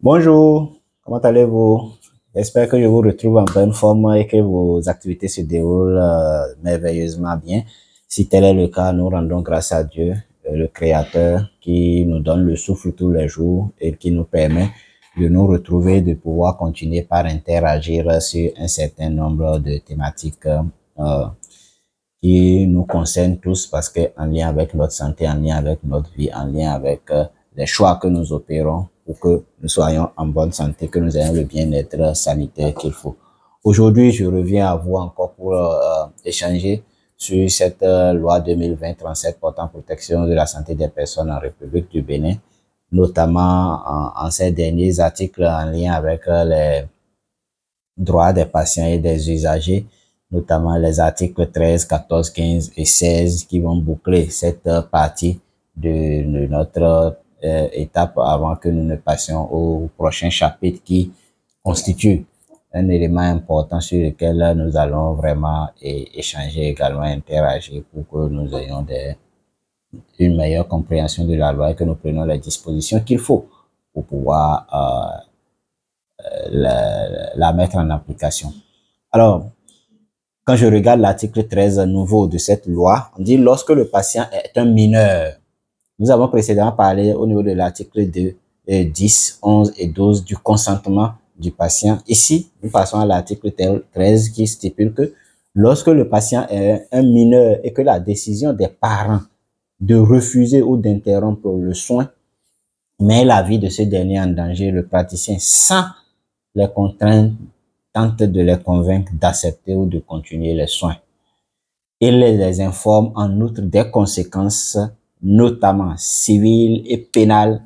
Bonjour, comment allez-vous? J'espère que je vous retrouve en bonne forme et que vos activités se déroulent merveilleusement bien. Si tel est le cas, nous rendons grâce à Dieu, le Créateur, qui nous donne le souffle tous les jours et qui nous permet de nous retrouver, de pouvoir continuer par interagir sur un certain nombre de thématiques euh, qui nous concernent tous parce que en lien avec notre santé, en lien avec notre vie, en lien avec les choix que nous opérons pour que nous soyons en bonne santé, que nous ayons le bien-être sanitaire qu'il faut. Aujourd'hui, je reviens à vous encore pour échanger sur cette loi 2020-37 portant protection de la santé des personnes en République du Bénin, notamment en ces derniers articles en lien avec les droits des patients et des usagers, notamment les articles 13, 14, 15 et 16 qui vont boucler cette partie de notre étape avant que nous ne passions au prochain chapitre qui constitue un élément important sur lequel nous allons vraiment échanger, également interagir pour que nous ayons une meilleure compréhension de la loi et que nous prenions les dispositions qu'il faut pour pouvoir la mettre en application. Alors, quand je regarde l'article 13 nouveau de cette loi, on dit lorsque le patient est un mineur. Nous avons précédemment parlé au niveau de l'article 2, 10, 11 et 12 du consentement du patient. Ici, nous passons à l'article 13 qui stipule que lorsque le patient est un mineur et que la décision des parents de refuser ou d'interrompre le soin met la vie de ce dernier en danger, le praticien, sans les contraintes, tente de les convaincre d'accepter ou de continuer les soins. Il les informe en outre des conséquences, notamment civiles et pénales,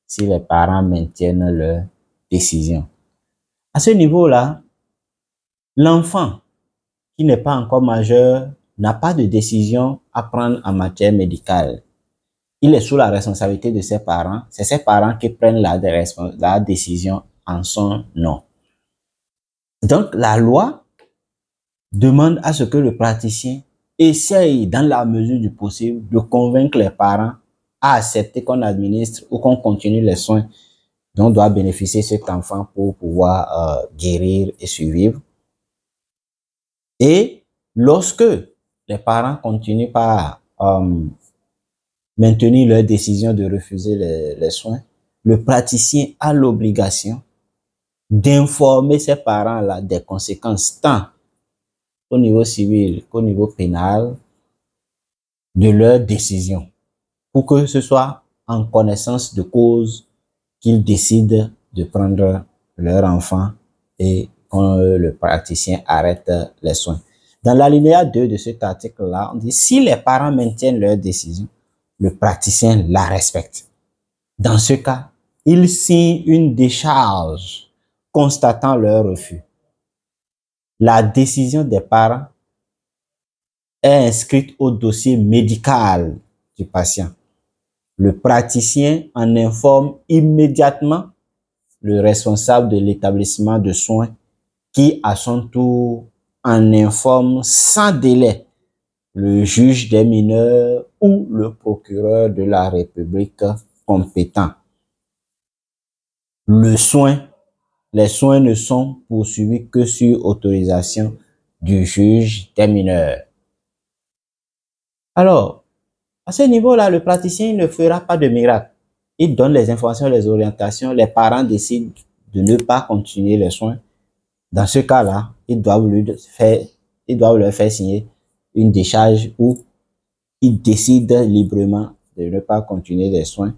si les parents maintiennent leur décision. À ce niveau-là, l'enfant qui n'est pas encore majeur n'a pas de décision à prendre en matière médicale. Il est sous la responsabilité de ses parents. C'est ses parents qui prennent la décision en son nom. Donc, la loi demande à ce que le praticien essaye, dans la mesure du possible, de convaincre les parents à accepter qu'on administre ou qu'on continue les soins dont doit bénéficier cet enfant pour pouvoir guérir et survivre. Et lorsque les parents continuent par maintenir leur décision de refuser les soins, le praticien a l'obligation d'informer ses parents-là des conséquences tant au niveau civil qu'au niveau pénal de leur décision pour que ce soit en connaissance de cause qu'ils décident de prendre leur enfant et quand le praticien arrête les soins. Dans l'alinéa 2 de cet article-là, on dit si les parents maintiennent leur décision, le praticien la respecte. Dans ce cas, il signe une décharge constatant leur refus. La décision des parents est inscrite au dossier médical du patient. Le praticien en informe immédiatement le responsable de l'établissement de soins qui, à son tour, en informe sans délai le juge des mineurs ou le procureur de la République compétent. Les soins ne sont poursuivis que sur autorisation du juge des mineurs. Alors, à ce niveau-là, le praticien ne fera pas de miracle. Il donne les informations, les orientations, les parents décident de ne pas continuer les soins. Dans ce cas-là, ils doivent leur faire signer une décharge où ils décident librement de ne pas continuer les soins.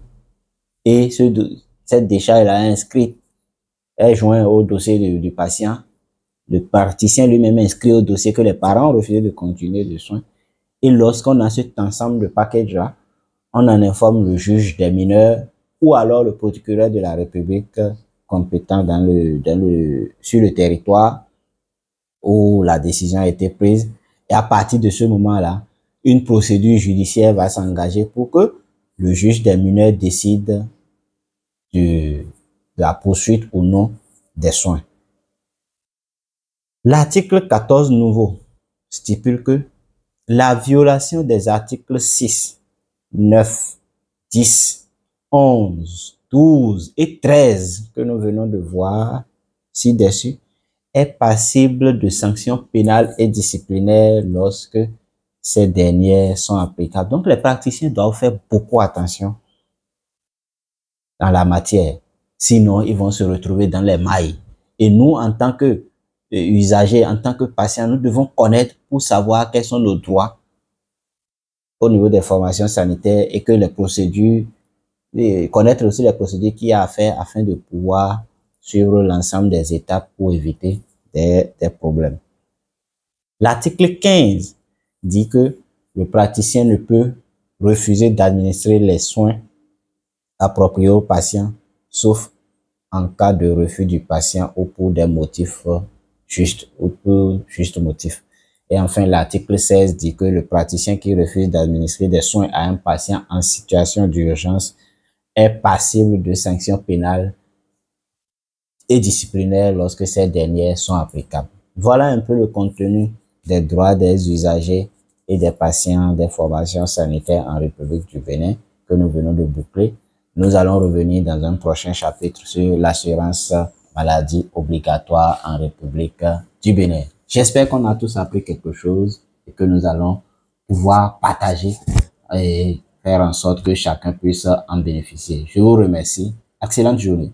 Et cette décharge-là est inscrite, est jointe au dossier du patient. Le praticien lui-même inscrit au dossier que les parents ont refusé de continuer les soins. Et lorsqu'on a cet ensemble de package-là, on en informe le juge des mineurs ou alors le procureur de la République compétent sur le territoire où la décision a été prise. Et à partir de ce moment-là, une procédure judiciaire va s'engager pour que le juge des mineurs décide de la poursuite ou non des soins. L'article 14 nouveau stipule que la violation des articles 6, 9, 10, 11, 12 et 13 que nous venons de voir ci-dessus est passible de sanctions pénales et disciplinaires lorsque ces dernières sont applicables. Donc, les praticiens doivent faire beaucoup attention dans la matière. Sinon, ils vont se retrouver dans les mailles. Et nous, en tant que usagers, en tant que patients, nous devons connaître pour savoir quels sont nos droits au niveau des formations sanitaires et que les procédures, et connaître aussi les procédures qu'il y a à faire afin de pouvoir suivre l'ensemble des étapes pour éviter des problèmes. L'article 15 dit que le praticien ne peut refuser d'administrer les soins appropriés au patient, sauf en cas de refus du patient ou pour des motifs justes ou pour juste motif. Et enfin, l'article 16 dit que le praticien qui refuse d'administrer des soins à un patient en situation d'urgence est passible de sanctions pénales et disciplinaires lorsque ces dernières sont applicables. Voilà un peu le contenu des droits des usagers et des patients des formations sanitaires en République du Bénin que nous venons de boucler. Nous allons revenir dans un prochain chapitre sur l'assurance maladie obligatoire en République du Bénin. J'espère qu'on a tous appris quelque chose et que nous allons pouvoir partager et faire en sorte que chacun puisse en bénéficier. Je vous remercie. Excellente journée.